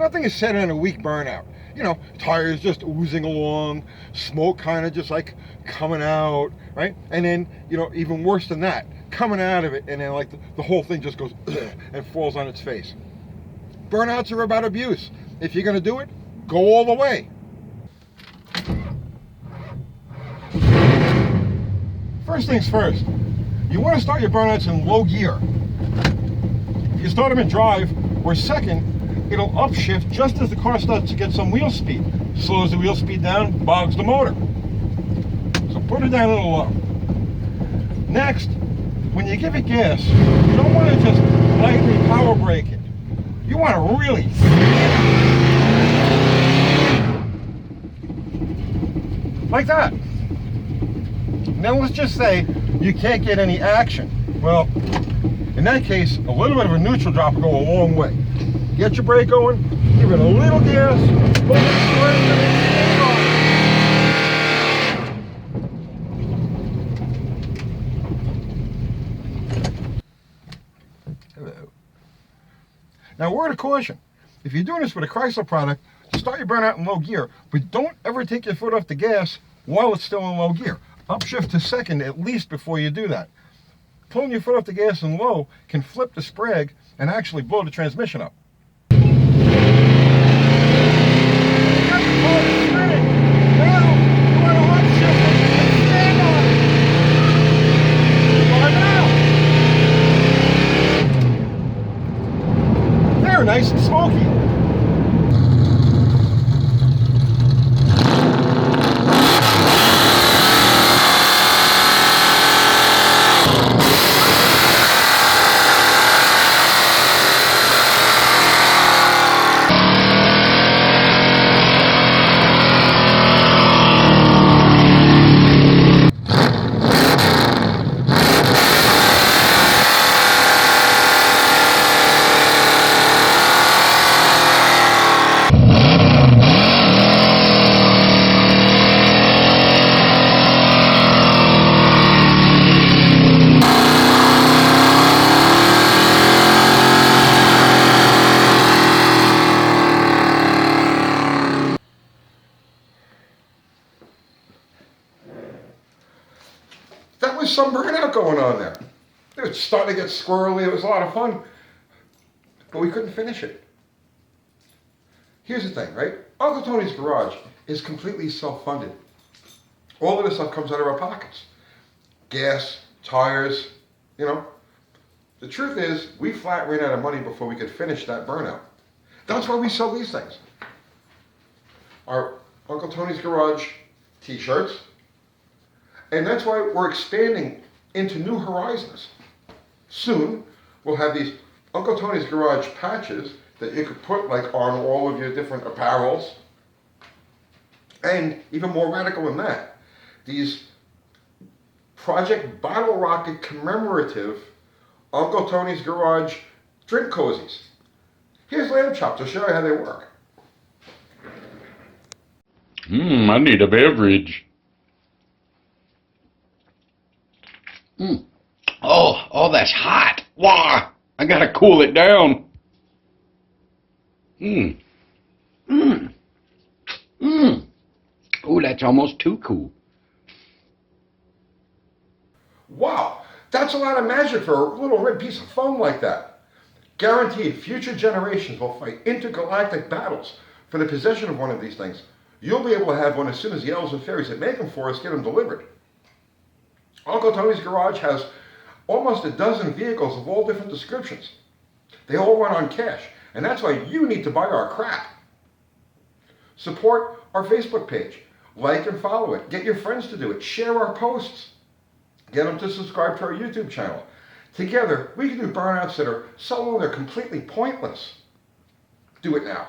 Nothing is said in a weak burnout. You know, tires just oozing along, smoke kind of just like coming out, right? And then, you know, even worse than that, coming out of it, and then like the whole thing just goes and falls on its face. Burnouts are about abuse. If you're going to do it, go all the way. First things first, you want to start your burnouts in low gear. If you start them in drive or second, it'll upshift just as the car starts to get some wheel speed. Slows the wheel speed down, bogs the motor. So put it down a little low. Next, when you give it gas, you don't want to just lightly power brake it. You want to really like that. Now let's just say you can't get any action. Well, in that case, a little bit of a neutral drop will go a long way. Get your brake going, give it a little gas, pull it straight, and hang on. Hello. Now, word of caution. If you're doing this with a Chrysler product, start your burnout in low gear, but don't ever take your foot off the gas while it's still in low gear. Upshift to second at least before you do that. Pulling your foot off the gas in low can flip the sprag and actually blow the transmission up. They're nice and smoky. That was some burnout going on there. It was starting to get squirrely. It was a lot of fun, but we couldn't finish it. Here's the thing, right? Uncle Tony's Garage is completely self-funded. All of this stuff comes out of our pockets. Gas, tires, you know. The truth is, we flat ran out of money before we could finish that burnout. That's why we sell these things. Our Uncle Tony's Garage t-shirts. And that's why we're expanding into new horizons. Soon, we'll have these Uncle Tony's Garage patches that you could put like on all of your different apparels. And even more radical than that, these Project Bottle Rocket commemorative Uncle Tony's Garage drink cozies. Here's lamb chops to show you how they work. I need a beverage. Oh, that's hot. Wow, I gotta cool it down. Oh, that's almost too cool. Wow, that's a lot of magic for a little red piece of foam like that. Guaranteed future generations will fight intergalactic battles for the possession of one of these things. You'll be able to have one as soon as the elves and fairies that make them for us get them delivered. Uncle Tony's Garage has almost a dozen vehicles of all different descriptions. They all run on cash, and that's why you need to buy our crap. Support our Facebook page. Like and follow it. Get your friends to do it. Share our posts. Get them to subscribe to our YouTube channel. Together, we can do burnouts that are so long they're completely pointless. Do it now.